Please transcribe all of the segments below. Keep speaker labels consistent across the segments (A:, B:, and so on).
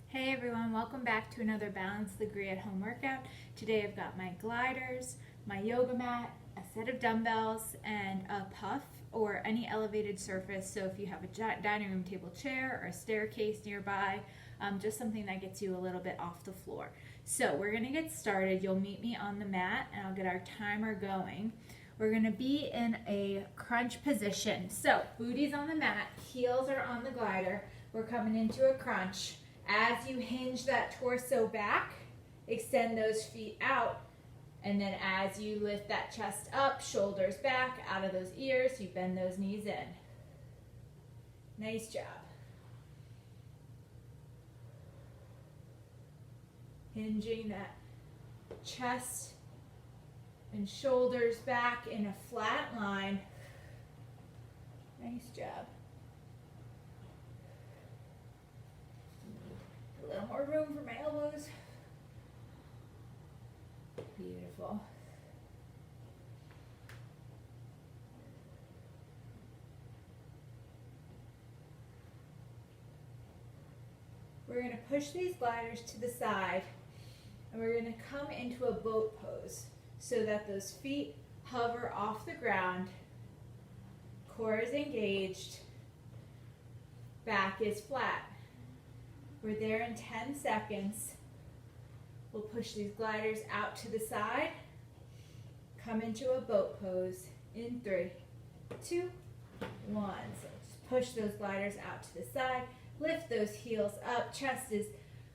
A: Hey everyone, welcome back to another Balance Lagree at home workout. Today I've got my gliders, my yoga mat, a set of dumbbells, and a puff or any elevated surface. So if you have a dining room table chair or a staircase nearby, just something that gets you a little bit off the floor. So we're gonna get started. You'll meet me on the mat and I'll get our timer going. We're gonna be in a crunch position. So booty's on the mat, heels are on the glider. We're coming into a crunch. As you hinge that torso back, extend those feet out, and then as you lift that chest up, shoulders back, out of those ears, you bend those knees in. Nice job. Hinging that chest and shoulders back in a flat line. Nice job. A little more room for my elbows. Beautiful. We're going to push these gliders to the side and we're going to come into a boat pose so that those feet hover off the ground, core is engaged, back is flat. We're there in 10 seconds. We'll push these gliders out to the side, come into a boat pose in 3, 2, 1. So just push those gliders out to the side, lift those heels up, chest is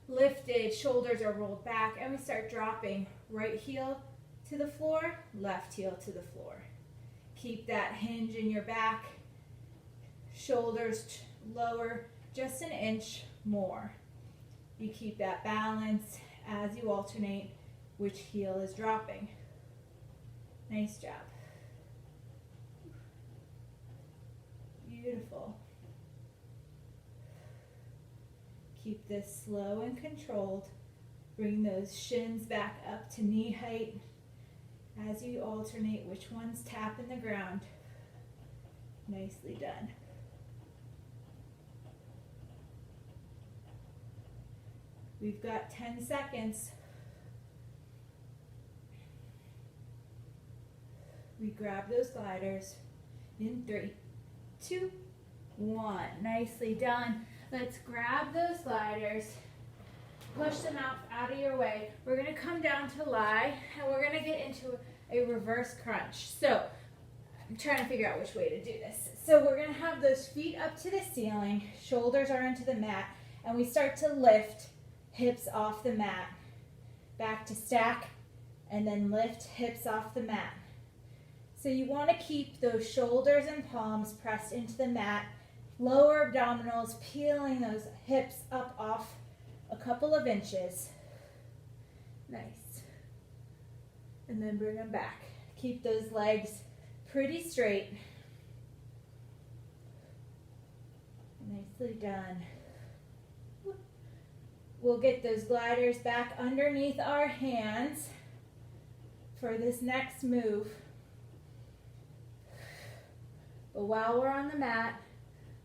A: lifted, shoulders are rolled back, and we start dropping right heel to the floor, left heel to the floor. Keep that hinge in your back, shoulders lower just an inch more. You keep that balance as you alternate which heel is dropping. Nice job. Beautiful. Keep this slow and controlled. Bring those shins back up to knee height as you alternate which ones tap in the ground. Nicely done. We've got 10 seconds. We grab those gliders in 3, 2, 1. Nicely done. Let's grab those gliders, push them out of your way. We're going to come down to lie and we're going to get into a reverse crunch. So I'm trying to figure out which way to do this. So we're going to have those feet up to the ceiling, shoulders are into the mat, and we start to lift hips off the mat, back to stack, and then lift hips off the mat. So you want to keep those shoulders and palms pressed into the mat, lower abdominals, peeling those hips up off a couple of inches. Nice. And then bring them back. Keep those legs pretty straight. Nicely done. We'll get those gliders back underneath our hands for this next move. But while we're on the mat,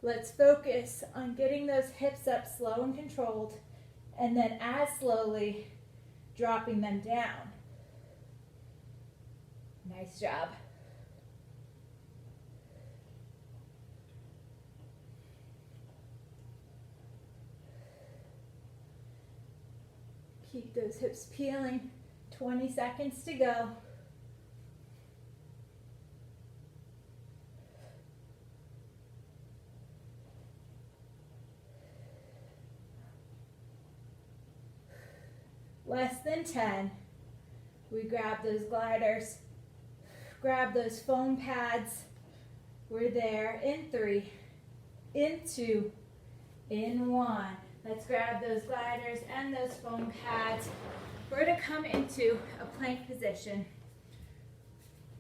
A: let's focus on getting those hips up slow and controlled, and then as slowly dropping them down. Nice job. Keep those hips peeling. 20 seconds to go. Less than 10. We grab those gliders, grab those foam pads. We're there in 3, in 2, in 1. Let's grab those gliders and those foam pads. We're going to come into a plank position.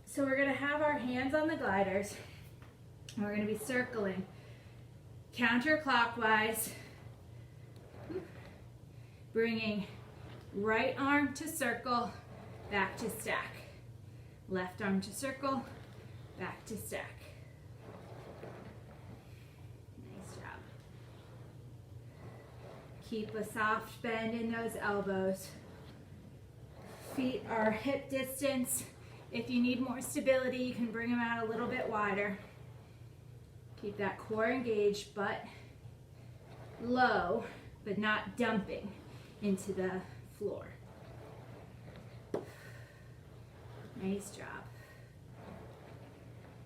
A: So we're going to have our hands on the gliders. And we're going to be circling counterclockwise, bringing right arm to circle, back to stack. Left arm to circle, back to stack. Keep a soft bend in those elbows. Feet are hip distance. If you need more stability, you can bring them out a little bit wider. Keep that core engaged, butt low, but not dumping into the floor. Nice job.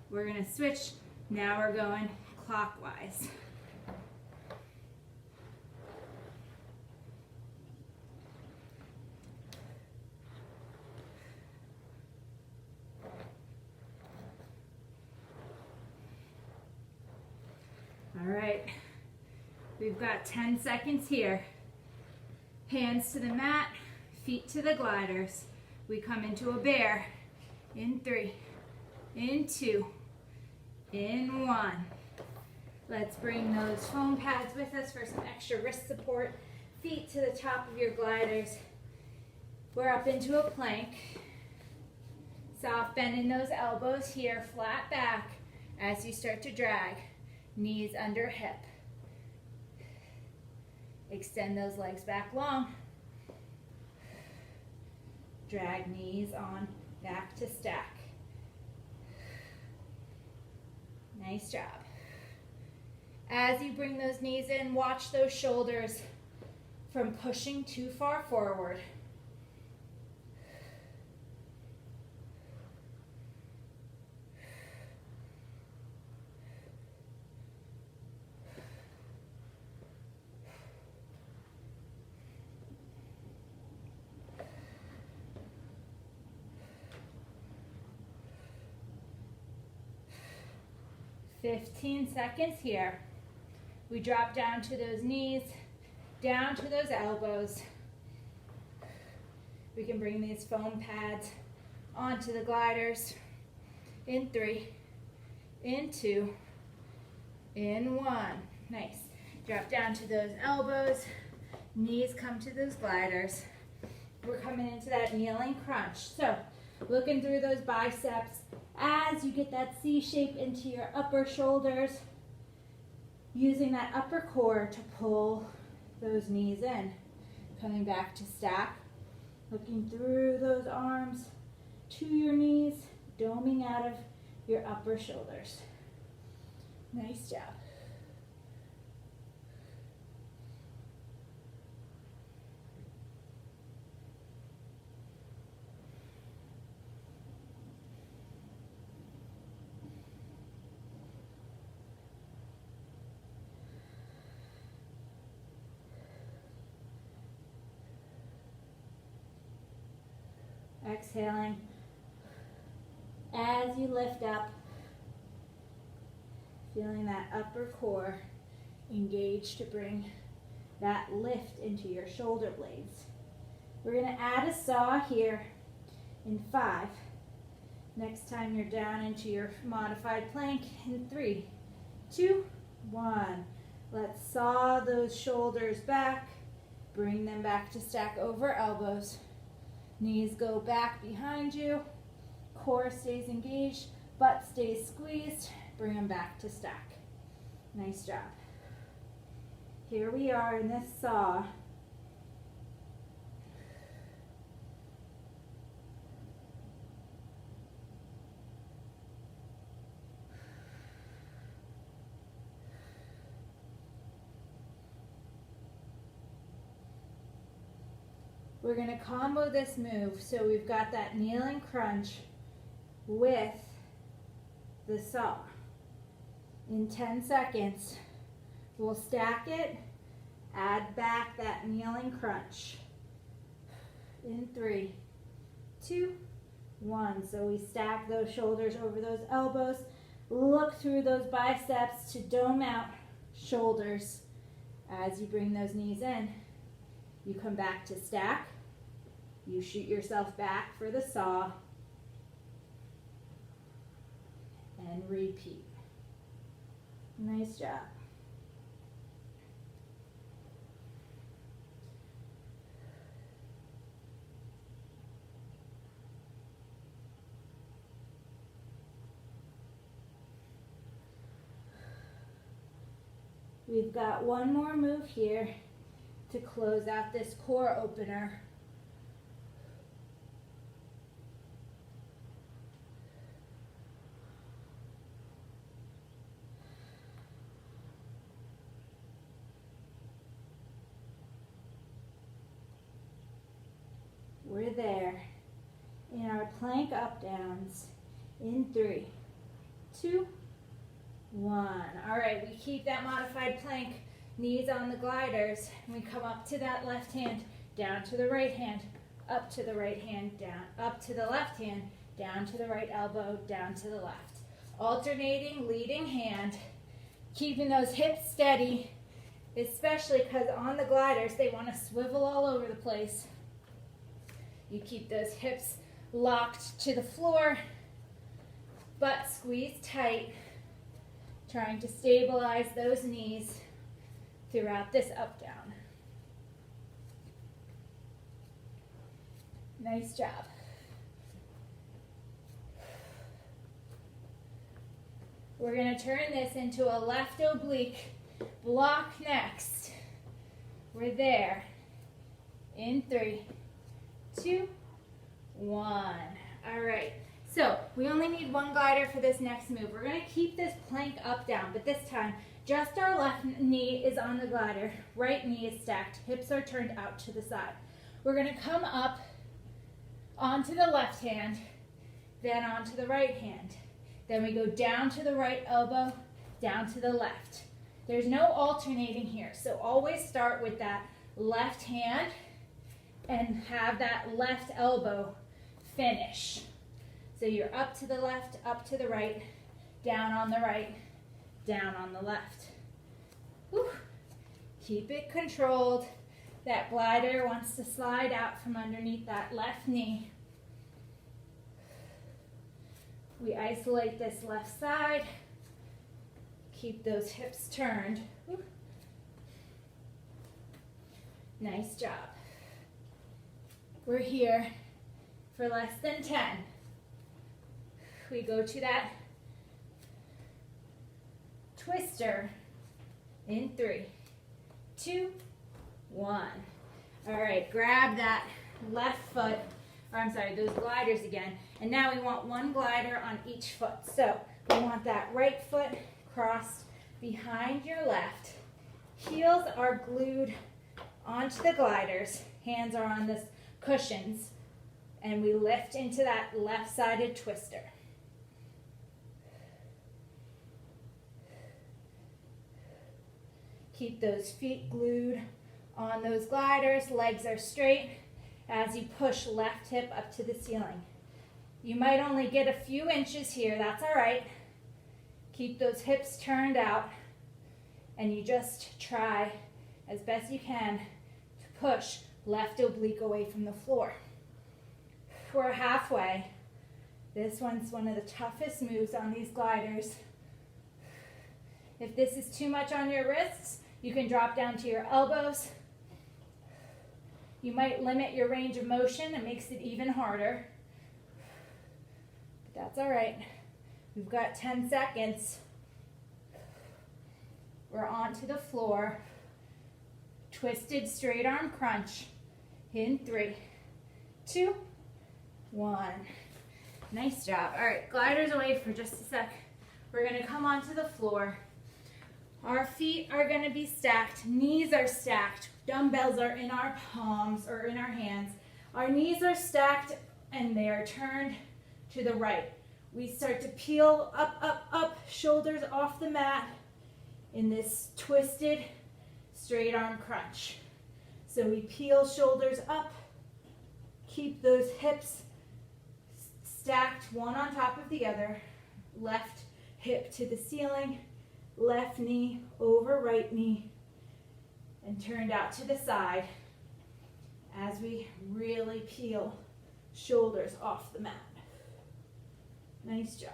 A: We're going to switch. Now we're going clockwise. All right, we've got 10 seconds here. Hands to the mat, feet to the gliders. We come into a bear in 3, in 2, in 1. Let's bring those foam pads with us for some extra wrist support. Feet to the top of your gliders. We're up into a plank. Soft bend in those elbows here, flat back as you start to drag. Knees under hip. Extend those legs back long. Drag knees on back to stack. Nice job. As you bring those knees in, watch those shoulders from pushing too far forward. "15 seconds here." We drop down to those knees, down to those elbows. We can bring these foam pads onto the gliders. In 3, in 2, in 1. Nice. Drop down to those elbows. Knees come to those gliders. We're coming into that kneeling crunch. So, looking through those biceps as you get that C shape into your upper shoulders, using that upper core to pull those knees in. Coming back to stack, looking through those arms to your knees, doming out of your upper shoulders. Nice job. Exhaling as you lift up, feeling that upper core engaged to bring that lift into your shoulder blades. We're going to add a saw here in 5. Next time you're down into your modified plank in 3, 2, 1. Let's saw those shoulders back, bring them back to stack over elbows. Knees go back behind you, core stays engaged, butt stays squeezed, bring them back to stack. Nice job. Here we are in this saw. We're going to combo this move, so we've got that kneeling crunch with the saw. In 10 seconds, we'll stack it, add back that kneeling crunch. In 3, 2, 1. So we stack those shoulders over those elbows, look through those biceps to dome out shoulders. As you bring those knees in, you come back to stack. You shoot yourself back for the saw. And repeat. Nice job. We've got one more move here. to close out this core opener. We're there in our plank up downs in 3, 2, 1. All right, we keep that modified plank, knees on the gliders, and we come up to that left hand, down to the right hand, up to the right hand, down, up to the left hand, down to the right elbow, down to the left. Alternating leading hand, keeping those hips steady, especially because on the gliders, they want to swivel all over the place. You keep those hips locked to the floor, butt squeezed tight, trying to stabilize those knees throughout this up down. Nice job. We're going to turn this into a left oblique block next. We're there in 3, 2, 1. All right, so we only need one glider for this next move. We're going to keep this plank up down, but this time just our left knee is on the glider, right knee is stacked, hips are turned out to the side. We're going to come up onto the left hand, then onto the right hand. Then we go down to the right elbow, down to the left. There's no alternating here, so always start with that left hand and have that left elbow finish. So you're up to the left, up to the right, down on the right, down on the left. Whew. Keep it controlled. That glider wants to slide out from underneath that left knee. We isolate this left side. Keep those hips turned. Whew. Nice job. We're here for less than 10. We go to that twister in 3, 2, 1. All right, grab that left foot, or I'm sorry, those gliders again. And now we want one glider on each foot. So we want that right foot crossed behind your left. Heels are glued onto the gliders. Hands are on the cushions. And we lift into that left-sided twister. Keep those feet glued on those gliders. Legs are straight as you push left hip up to the ceiling. You might only get a few inches here. That's all right. Keep those hips turned out. And you just try as best you can to push left oblique away from the floor. We're halfway. This one's one of the toughest moves on these gliders. If this is too much on your wrists, you can drop down to your elbows. You might limit your range of motion. It makes it even harder. But that's all right. We've got 10 seconds. We're onto the floor. Twisted straight arm crunch in 3, 2, 1. Nice job. All right, gliders away for just a sec. We're going to come onto the floor. Our feet are going to be stacked. Knees are stacked. Dumbbells are in our palms or in our hands. Our knees are stacked and they are turned to the right. We start to peel up, up, up, shoulders off the mat in this twisted straight arm crunch. So we peel shoulders up, keep those hips stacked one on top of the other, left hip to the ceiling, left knee over right knee, and turned out to the side as we really peel shoulders off the mat. Nice job.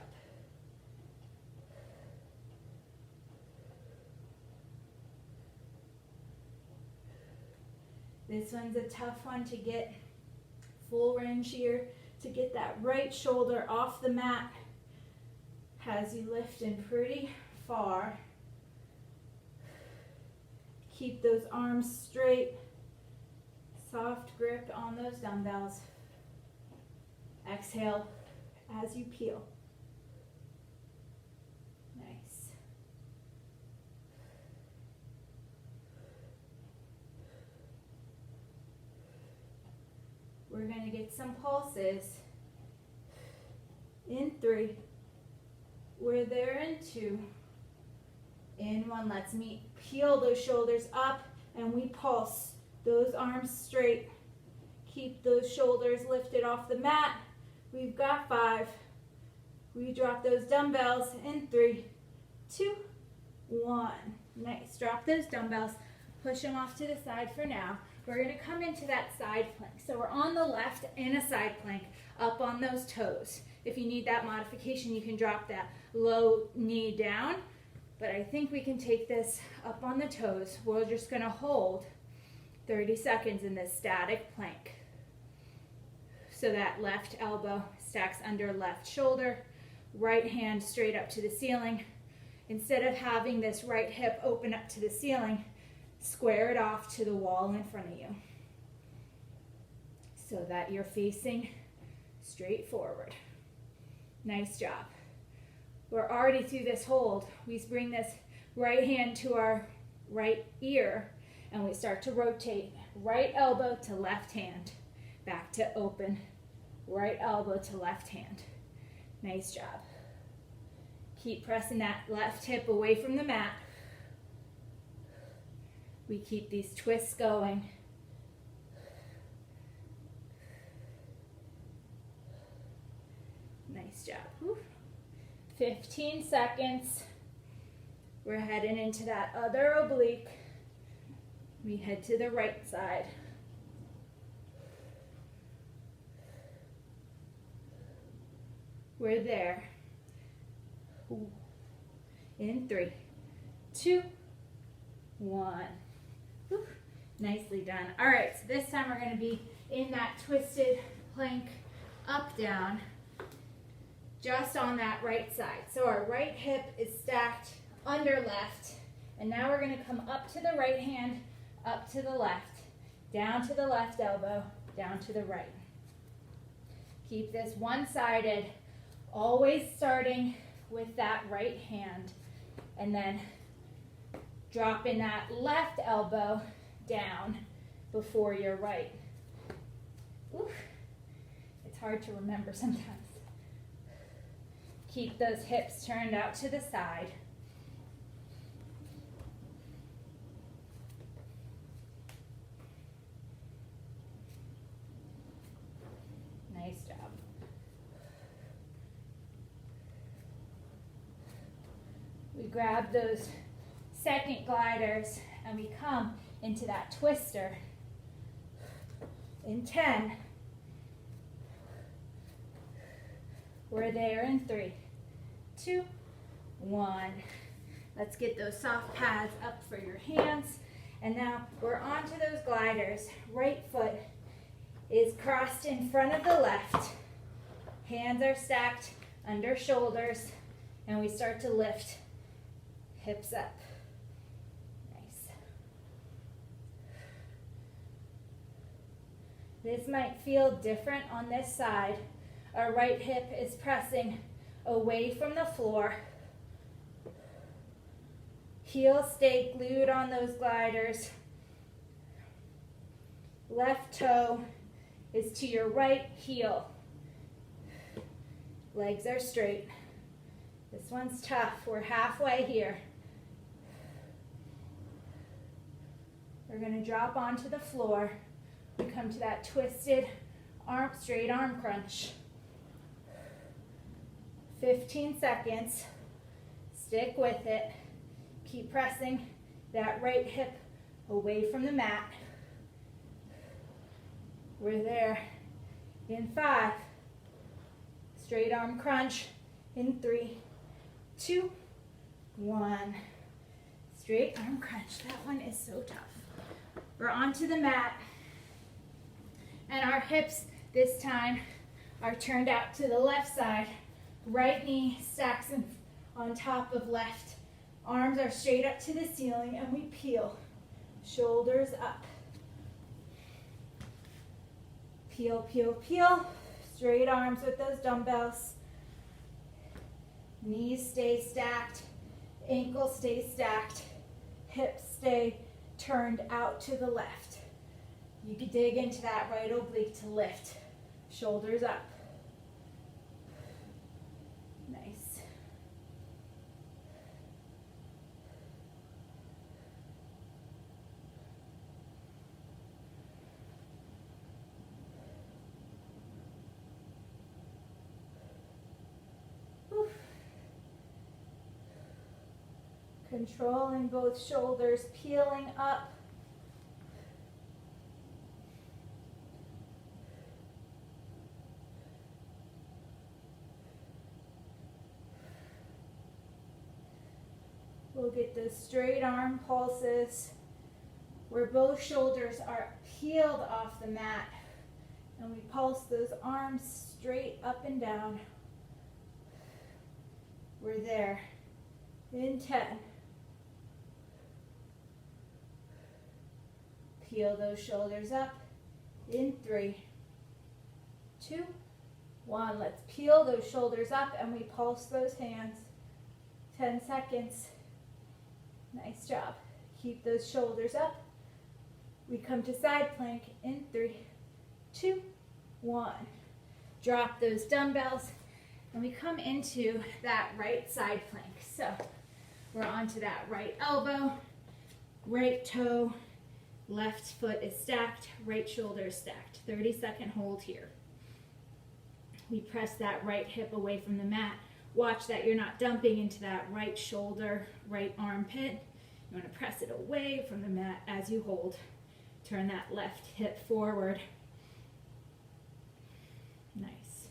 A: This one's a tough one to get full range here, to get that right shoulder off the mat as you lift in pretty far. Keep those arms straight, Soft grip on those dumbbells. Exhale as you peel. Nice. We're going to get some pulses. In 3. We're there in 2. In 1. Let's meet. Peel those shoulders up and we pulse. Those arms straight. Keep those shoulders lifted off the mat. We've got 5. We drop those dumbbells in 3, 2, 1. Nice. Drop those dumbbells. Push them off to the side for now. We're going to come into that side plank. So we're on the left in a side plank, up on those toes. If you need that modification, you can drop that low knee down. But I think we can take this up on the toes. We're just going to hold 30 seconds in this static plank. So that left elbow stacks under left shoulder, right hand straight up to the ceiling. Instead of having this right hip open up to the ceiling, square it off to the wall in front of you so that you're facing straight forward. Nice job. We're already through this hold. We bring this right hand to our right ear and we start to rotate right elbow to left hand. Back to open, right elbow to left hand. Nice job. Keep pressing that left hip away from the mat. We keep these twists going. Nice job. Whew. 15 seconds. We're heading into that other oblique. We head to the right side. We're there. Ooh. In 3, 2, 1. Whew. Nicely done. All right, so this time we're going to be in that twisted plank, up, down, just on that right side. So our right hip is stacked under left, and now we're going to come up to the right hand, up to the left, down to the left elbow, down to the right. Keep this one-sided, always starting with that right hand, and then dropping that left elbow down before your right. Oof. It's hard to remember sometimes. Keep those hips turned out to the side. Nice job. We grab those second gliders and we come into that twister in 10. We're there in 3, 2, 1. Let's get those soft pads up for your hands. And now we're onto those gliders. Right foot is crossed in front of the left. Hands are stacked under shoulders, and we start to lift hips up. Nice. This might feel different on this side. Our right hip is pressing away from the floor. Heels stay glued on those gliders. Left toe is to your right heel. Legs are straight. This one's tough. We're halfway here. We're going to drop onto the floor. We come to that twisted arm, straight arm crunch. 15 seconds. Stick with it. Keep pressing that right hip away from the mat. We're there in 5. Straight arm crunch in 3, 2, 1. Straight arm crunch. That one is so tough. We're onto the mat. And our hips this time are turned out to the left side. Right knee stacks on top of left. Arms are straight up to the ceiling and we peel. Shoulders up. peel, peel, peel. Straight arms with those dumbbells. Knees stay stacked. Ankles stay stacked. Hips stay turned out to the left. You can dig into that right oblique to lift. Shoulders up. Nice. Whew. Controlling both shoulders, peeling up. We'll get those straight arm pulses where both shoulders are peeled off the mat, and we pulse those arms straight up and down. We're there in 10. Peel those shoulders up in 3, 2, 1. Let's peel those shoulders up and we pulse those hands. 10 seconds. Nice job. Keep those shoulders up. We come to side plank in 3, 2, 1. Drop those dumbbells and we come into that right side plank. So we're onto that right elbow, right toe, left foot is stacked, right shoulder is stacked. 30-second hold here. We press that right hip away from the mat. Watch that you're not dumping into that right shoulder, right armpit. You want to press it away from the mat as you hold. Turn that left hip forward. Nice.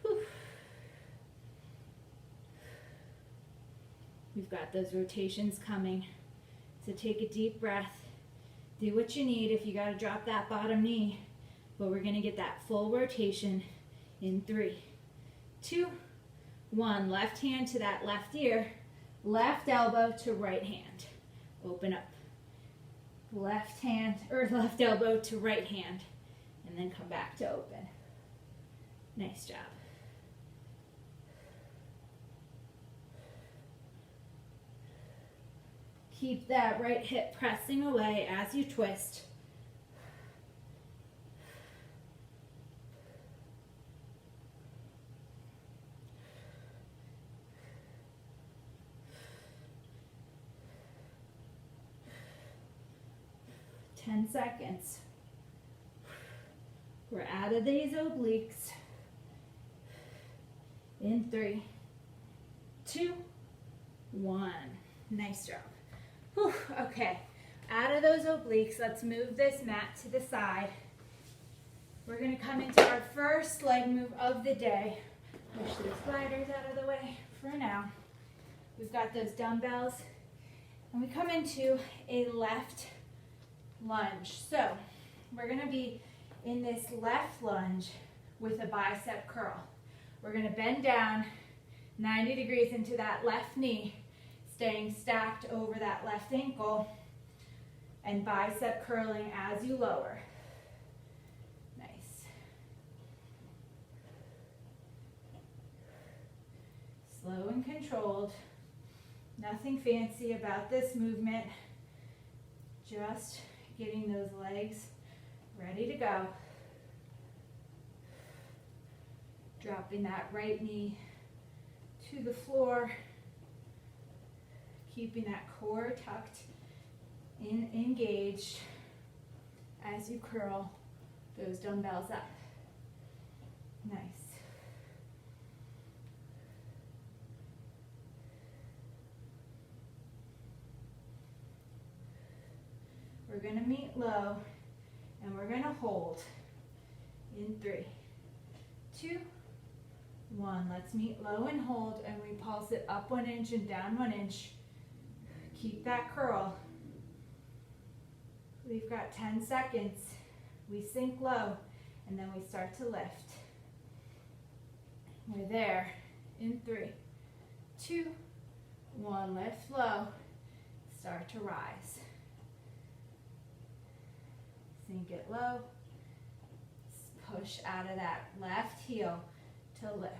A: Whew. We've got those rotations coming. So take a deep breath. Do what you need if you got to drop that bottom knee. But we're going to get that full rotation in 3, 2, 1. Left hand to that left ear. Left elbow to right hand. Open up. Left hand or left elbow to right hand. And then come back to open. Nice job. Keep that right hip pressing away as you twist. Ten seconds. We're out of these obliques. In 3, 2, 1. Nice job. Whew, okay, out of those obliques, let's move this mat to the side. We're going to come into our first leg move of the day. Push those sliders out of the way for now. We've got those dumbbells, and we come into a left lunge. So we're going to be in this left lunge with a bicep curl. We're going to bend down 90 degrees into that left knee, staying stacked over that left ankle, and bicep curling as you lower. Nice. Slow and controlled. Nothing fancy about this movement. Just getting those legs ready to go. Dropping that right knee to the floor. Keeping that core tucked in, engaged as you curl those dumbbells up. Nice. We're going to meet low and we're going to hold in 3, 2, 1. Let's meet low and hold, and we pulse it up 1 inch and down 1 inch. Keep that curl. We've got 10 seconds. We sink low and then we start to lift. We're there in 3, 2, 1. Lift low. Start to rise. Sink it low push out of that left heel to lift.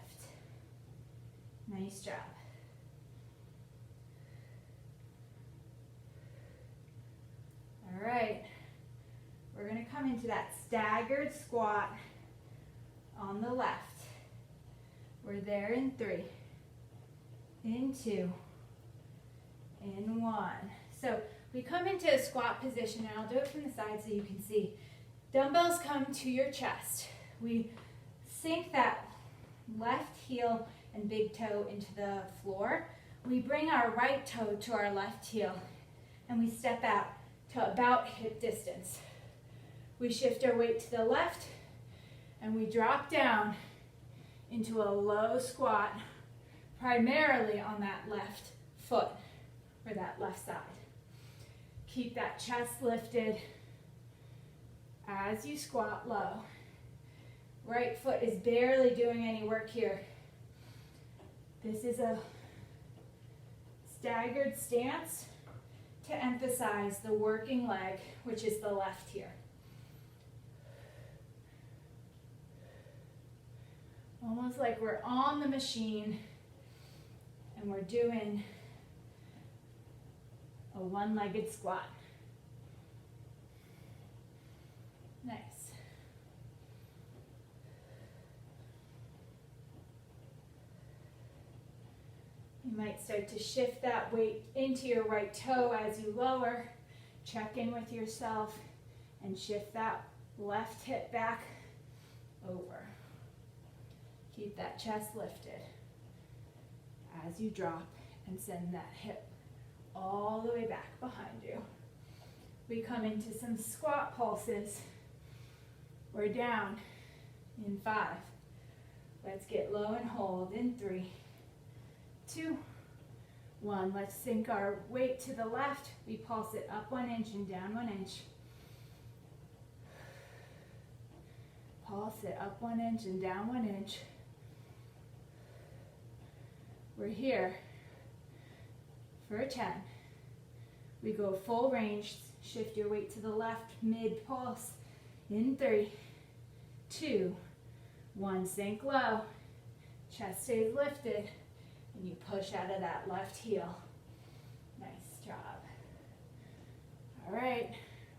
A: Nice job. All right, we're going to come into that staggered squat on the left. We're there in 3, in 2, in 1. So we come into a squat position, and I'll do it from the side so you can see. Dumbbells come to your chest. We sink that left heel and big toe into the floor. We bring our right toe to our left heel, and we step out to about hip distance. We shift our weight to the left, and we drop down into a low squat, primarily on that left foot, or that left side. Keep that chest lifted as you squat low. Right foot is barely doing any work here. This is a staggered stance to emphasize the working leg, which is the left here. Almost like we're on the machine and we're doing a one-legged squat. Nice. You might start to shift that weight into your right toe as you lower. Check in with yourself and shift that left hip back over. Keep that chest lifted as you drop and send that hip all the way back behind you. We come into some squat pulses. We're down in 5. Let's get low and hold in 3, 2, 1. Let's sink our weight to the left. We pulse it up 1 inch and down 1 inch. Pulse it up 1 inch and down 1 inch. We're here for 10. We go full range. Shift your weight to the left, mid pulse in 3, 2, 1. Sink low. Chest stays lifted. And you push out of that left heel. Nice job. All right,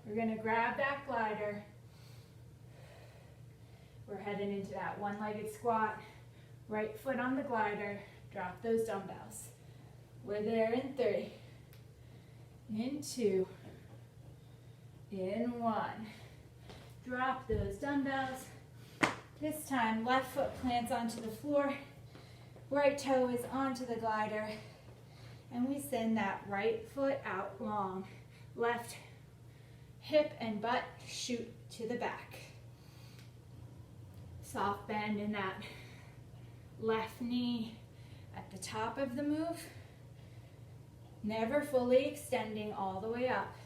A: we're going to grab that glider. We're heading into that one-legged squat. Right foot on the glider. Drop those dumbbells. We're there in 3, in 2, in 1. Drop those dumbbells. This time, left foot plants onto the floor. Right toe is onto the glider, and we send that right foot out long. Left hip and butt shoot to the back. Soft bend in that left knee at the top of the move. Never fully extending all the way up,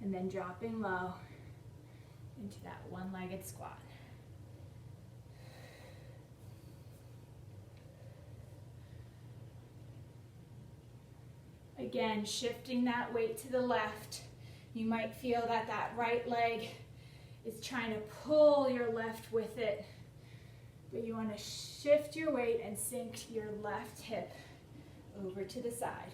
A: and then dropping low into that one-legged squat. Again, shifting that weight to the left. You might feel that that right leg is trying to pull your left with it, but you want to shift your weight and sink your left hip over to the side.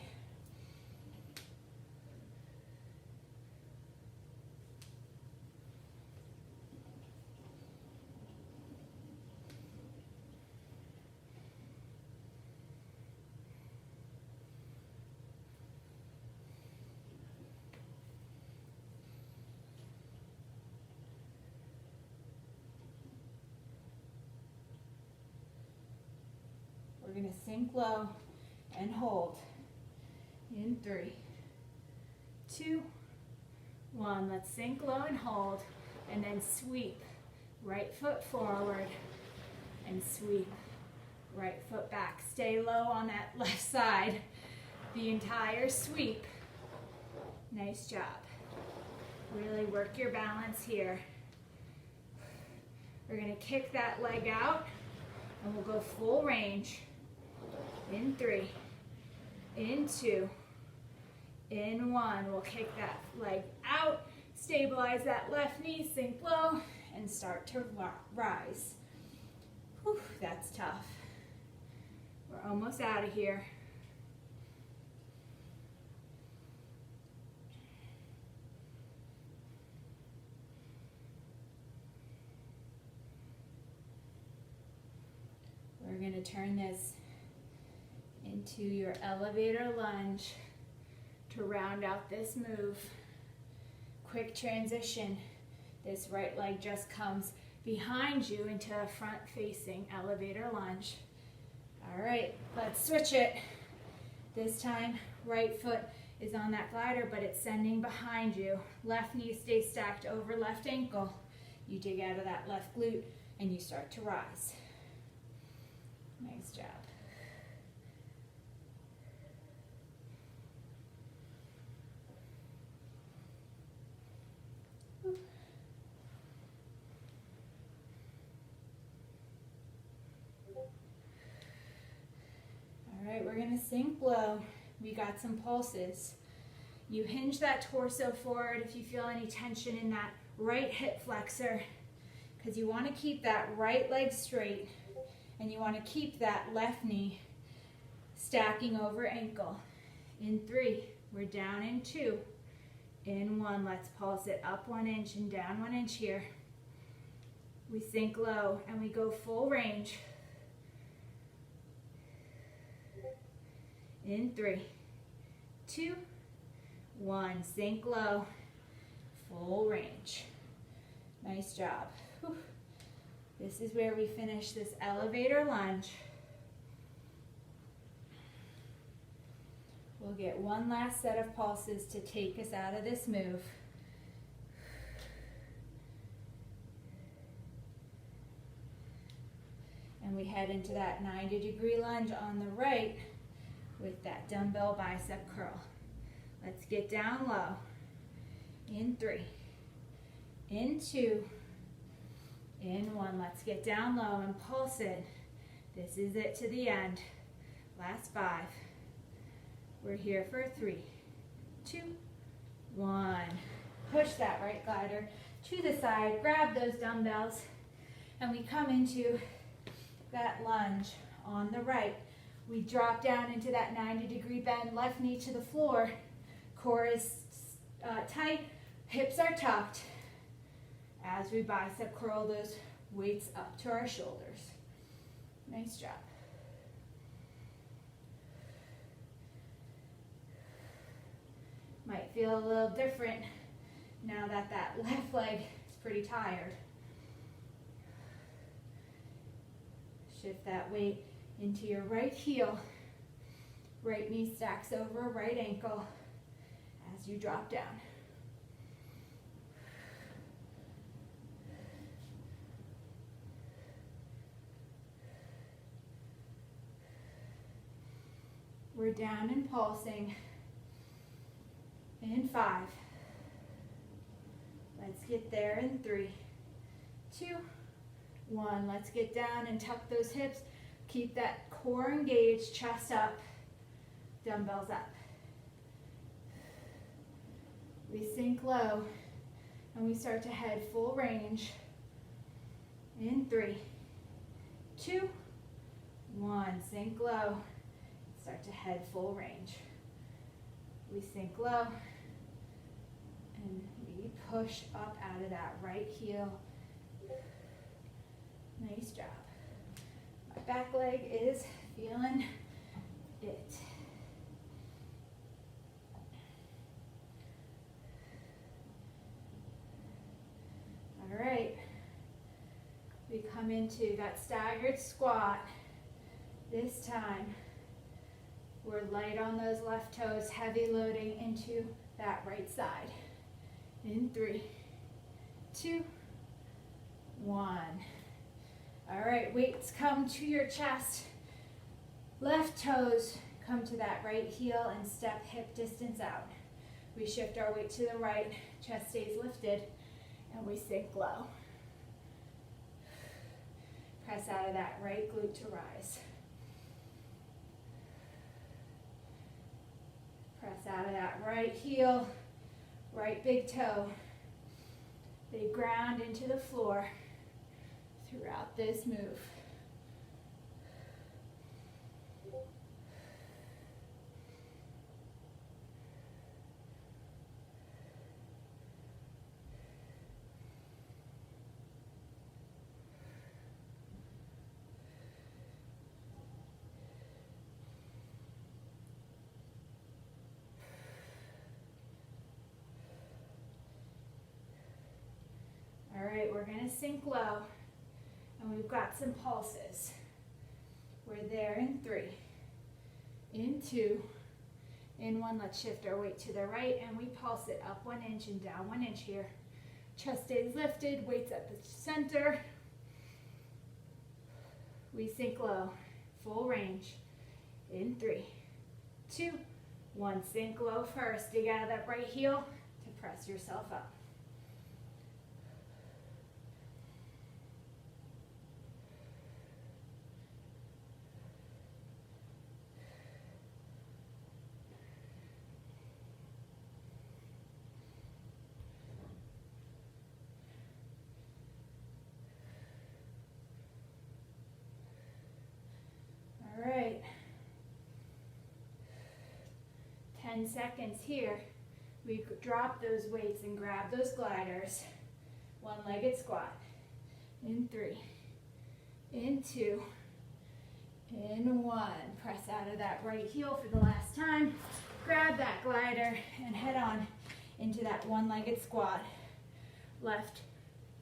A: We're going to sink low and hold in 3, 2, 1. Let's sink low and hold, and then sweep right foot forward and sweep right foot back. Stay low on that left side the entire sweep. Nice job. Really work your balance here. We're going to kick that leg out, and we'll go full range. In 3, in 2, in 1. We'll kick that leg out, stabilize that left knee, sink low, and start to rise. Whew, that's tough. We're almost out of here. We're going to turn this into your elevator lunge to round out this move. Quick transition. This right leg just comes behind you into a front-facing elevator lunge. All right, let's switch it. This time, right foot is on that glider, but it's sending behind you. Left knee stays stacked over left ankle. You dig out of that left glute and you start to rise. Nice job. All right, we're going to sink low. We got some pulses. You hinge that torso forward if you feel any tension in that right hip flexor, because you want to keep that right leg straight and you want to keep that left knee stacking over ankle. In 3, we're down in 2. In 1, let's pulse it up 1 inch and down 1 inch here. We sink low and we go full range. In 3, 2, 1, sink low, full range. Nice job. Whew. This is where we finish this elevator lunge. We'll get one last set of pulses to take us out of this move. And we head into that 90-degree lunge on the right with that dumbbell bicep curl. Let's get down low. In 3, in 2, in 1. Let's get down low and pulse it. This is it to the end. Last 5. We're here for 3, 2, 1. Push that right glider to the side, grab those dumbbells, and we come into that lunge on the right. We drop down into that 90-degree bend, left knee to the floor. Core is tight, hips are tucked as we bicep curl those weights up to our shoulders. Nice job. Might feel a little different now that that left leg is pretty tired. Shift that weight into your right heel. Right knee stacks over right ankle as you drop down. We're down and pulsing. In 5. Let's get there in 3, 2, 1. Let's get down and tuck those hips. Keep that core engaged, chest up, dumbbells up. We sink low and we start to head full range. In 3, 2, 1. Sink low. Start to head full range. We sink low and we push up out of that right heel. Nice job. My back leg is feeling it. All right. We come into that staggered squat. This time, we're light on those left toes, heavy loading into that right side. In 3, 2, 1. All right, weights come to your chest. Left toes come to that right heel and step hip distance out. We shift our weight to the right, chest stays lifted, and we sink low. Press out of that right glute to rise. Press out of that right heel, right big toe. Big ground into the floor throughout this move. All right, we're going to sink low, and we've got some pulses. We're there in 3, in 2, in 1. Let's shift our weight to the right, and we pulse it up 1 inch and down 1 inch here. Chest stays lifted, weights at the center. We sink low, full range, in 3, 2, 1. Sink low first. Dig out of that right heel to press yourself up. All right, 10 seconds here. We drop those weights and grab those gliders. One-legged squat. In 3, in 2, in 1. Press out of that right heel for the last time. Grab that glider and head on into that one-legged squat. Left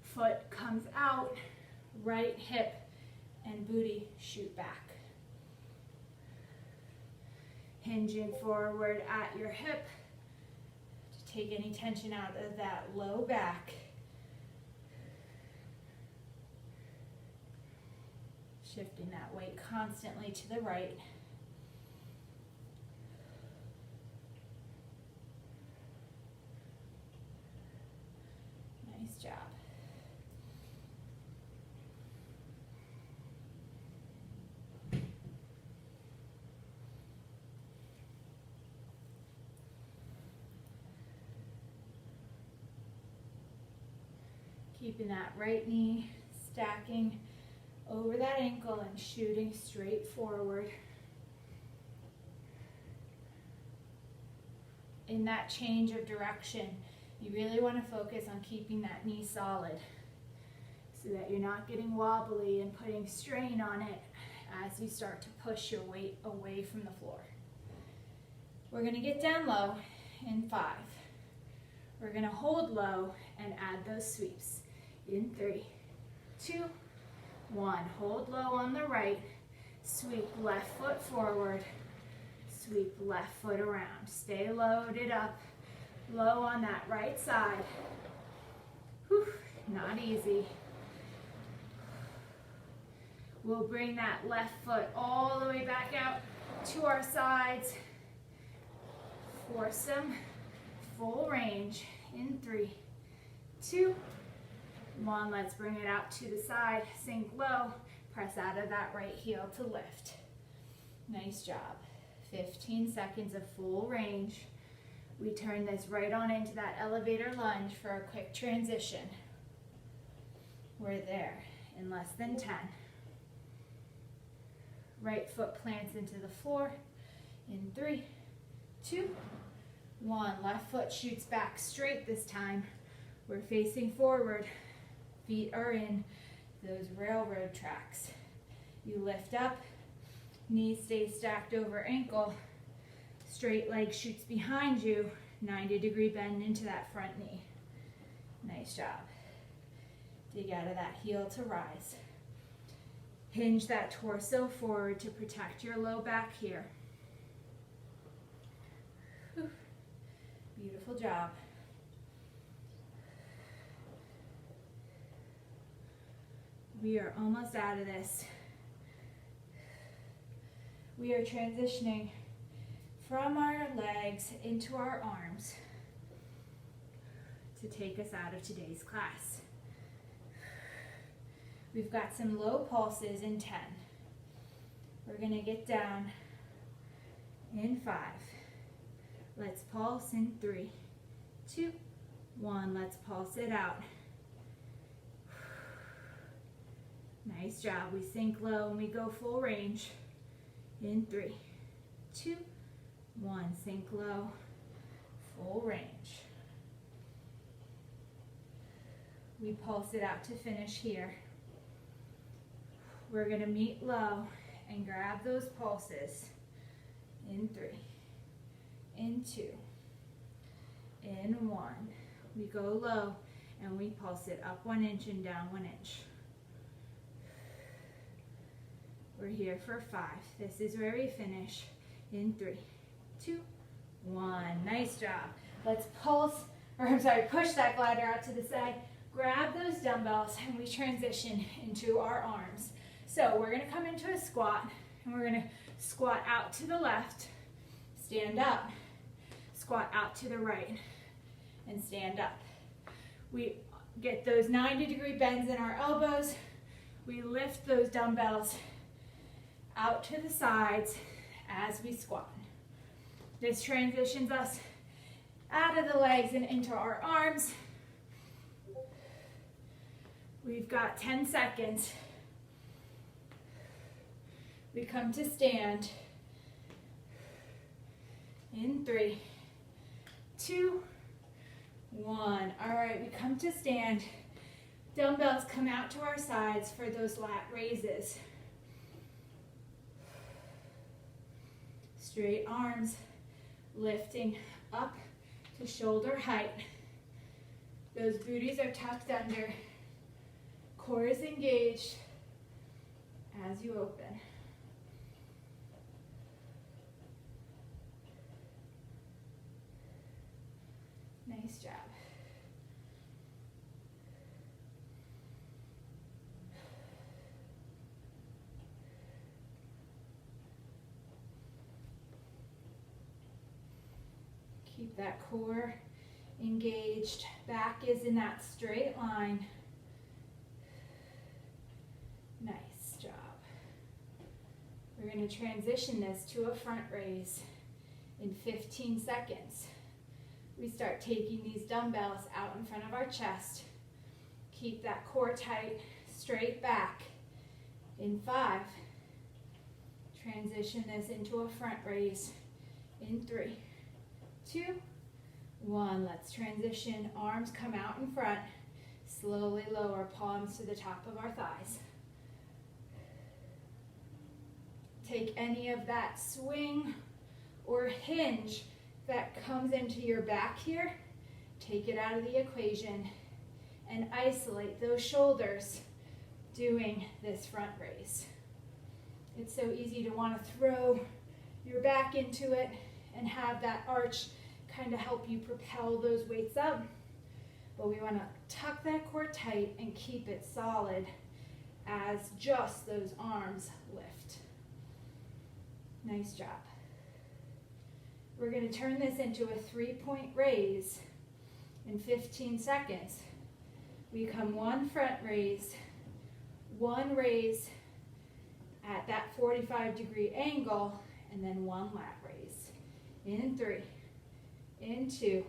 A: foot comes out, right hip and booty shoot back. Hinging forward at your hip to take any tension out of that low back. Shifting that weight constantly to the right. Nice job. Keeping that right knee stacking over that ankle and shooting straight forward. In that change of direction, you really want to focus on keeping that knee solid so that you're not getting wobbly and putting strain on it as you start to push your weight away from the floor. We're going to get down low in 5. We're going to hold low and add those sweeps. In 3, 2, 1. Hold low on the right. Sweep left foot forward. Sweep left foot around. Stay loaded up. Low on that right side. Whew, not easy. We'll bring that left foot all the way back out to our sides. For some full range. In 3, 2, 1. Let's bring it out to the side. Sink low. Press out of that right heel to lift. Nice job. 15 seconds of full range. We turn this right on into that elevator lunge for a quick transition. We're there in less than 10. Right foot plants into the floor. In 3, 2, 1. Left foot shoots back straight this time. We're facing forward. Feet are in those railroad tracks. You lift up, knees stay stacked over ankle, straight leg shoots behind you, 90-degree bend into that front knee. Nice job. Dig out of that heel to rise. Hinge that torso forward to protect your low back here. Whew. Beautiful job. We are almost out of this. We are transitioning from our legs into our arms to take us out of today's class. We've got some low pulses in 10. We're going to get down in 5. Let's pulse in 3, 2, 1. Let's pulse it out. Nice job. We sink low and we go full range. In 3, 2, 1. Sink low, full range. We pulse it out to finish here. We're going to meet low and grab those pulses. In 3, in 2, in 1. We go low and we pulse it up 1 inch and down 1 inch. We're here for 5. This is where we finish. In 3, 2, 1. Nice job. Let's push that glider out to the side. Grab those dumbbells and we transition into our arms. So we're going to come into a squat and we're going to squat out to the left, stand up, squat out to the right, and stand up. We get those 90-degree bends in our elbows. We lift those dumbbells out to the sides as we squat. This transitions us out of the legs and into our arms. We've got 10 seconds. We come to stand. In 3, 2, 1. All right, we come to stand. Dumbbells come out to our sides for those lat raises. Straight arms, lifting up to shoulder height. Those booties are tucked under. Core is engaged as you open. Nice job. Keep that core engaged. Back is in that straight line. Nice job. We're going to transition this to a front raise in 15 seconds. We start taking these dumbbells out in front of our chest. Keep that core tight, straight back. In 5, transition this into a front raise. In 3, 2, 1. Let's transition. Arms come out in front. Slowly lower palms to the top of our thighs. Take any of that swing or hinge that comes into your back here, take it out of the equation and isolate those shoulders doing this front raise. It's so easy to want to throw your back into it and have that arch kind of help you propel those weights up, but we want to tuck that core tight and keep it solid as just those arms lift. Nice job. We're going to turn this into a 3-point raise in 15 seconds. We come 1 front raise, 1 raise at that 45-degree angle, and then 1 lat raise. In 3, in 2,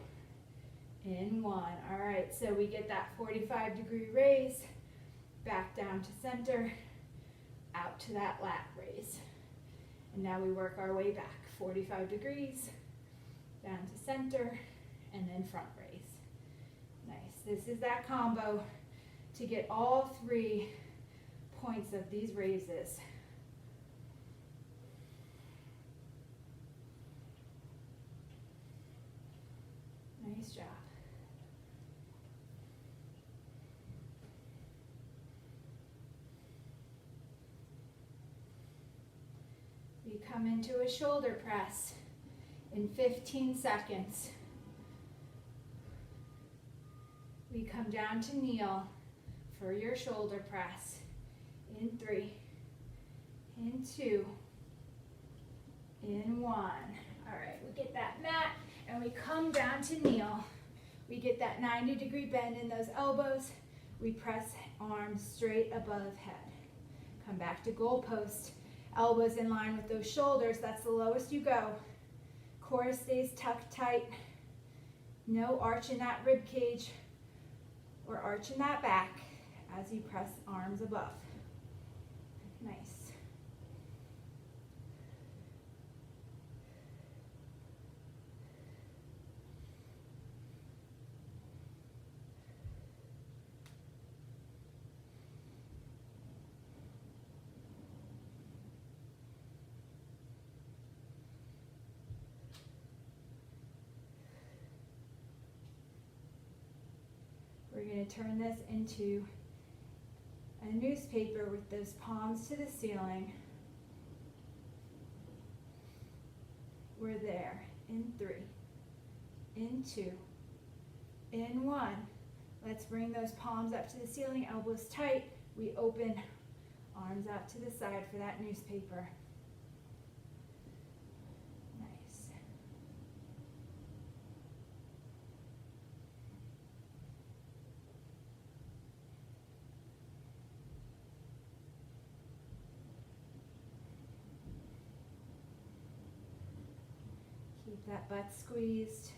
A: in 1. All right, so we get that 45-degree raise, back down to center, out to that lat raise. And now we work our way back, 45 degrees, down to center, and then front raise. Nice. This is that combo to get all 3 points of these raises. Nice job. We come into a shoulder press in 15 seconds. We come down to kneel for your shoulder press in 3, in 2, in 1. All right, we get that mat and we come down to kneel. We get that 90-degree bend in those elbows. We press arms straight above head. Come back to goal post. Elbows in line with those shoulders. That's the lowest you go. Core stays tucked tight. No arch in that rib cage or arch in that back as you press arms above. Nice. We're going to turn this into a newspaper with those palms to the ceiling. We're there in 3, in 2, in 1. Let's bring those palms up to the ceiling, elbows tight. We open, arms out to the side for that newspaper. Nice. Keep that butt squeezed.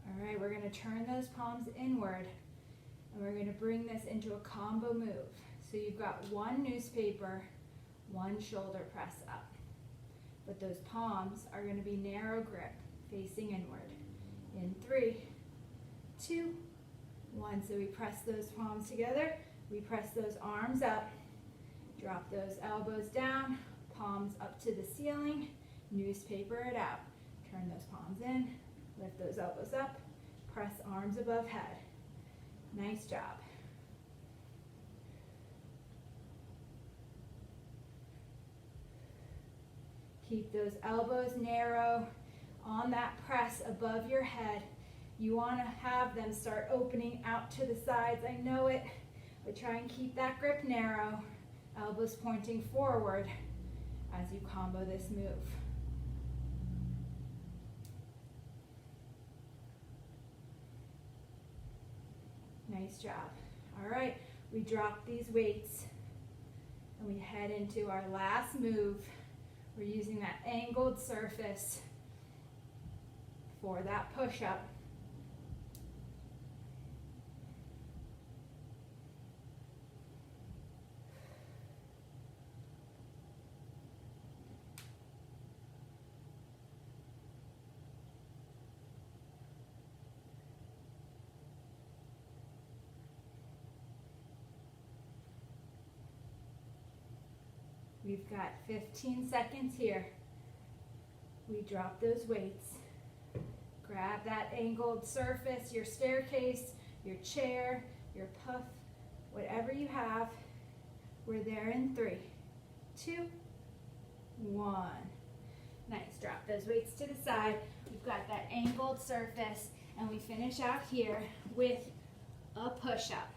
A: All right, we're going to turn those palms inward, and we're going to bring this into a combo move. So you've got one newspaper, one shoulder press up. But those palms are going to be narrow grip, facing inward. In 3, 2, 1. So we press those palms together. We press those arms up. Drop those elbows down. Palms up to the ceiling. Newspaper it out. Turn those palms in. Lift those elbows up. Press arms above head. Nice job. Keep those elbows narrow on that press above your head. You want to have them start opening out to the sides. I know it, but try and keep that grip narrow. Elbows pointing forward as you combo this move. Nice job. All right, we drop these weights and we head into our last move. We're using that angled surface for that push-up. We've got 15 seconds here. We drop those weights. Grab that angled surface, your staircase, your chair, your puff, whatever you have. We're there in 3, 2, 1. Nice, drop those weights to the side. We've got that angled surface, and we finish out here with a push-up.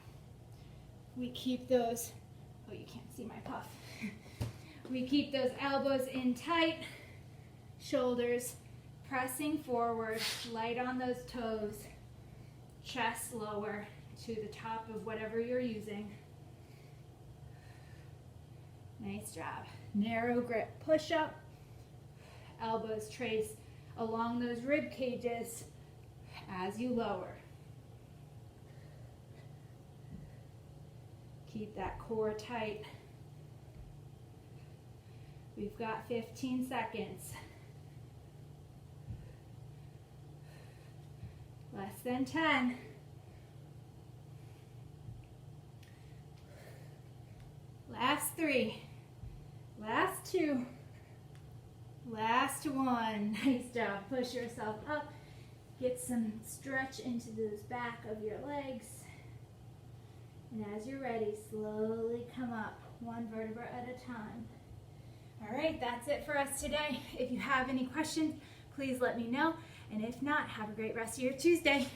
A: We keep those, oh, you can't see my puff. We keep those elbows in tight, shoulders pressing forward, light on those toes, chest lower to the top of whatever you're using. Nice job. Narrow grip push up, elbows trace along those rib cages as you lower. Keep that core tight. We've got 15 seconds. Less than 10. Last 3. Last 2. Last 1. Nice job. Push yourself up. Get some stretch into those back of your legs. And as you're ready, slowly come up, one vertebra at a time. All right, that's it for us today. If you have any questions, please let me know. And if not, have a great rest of your Tuesday.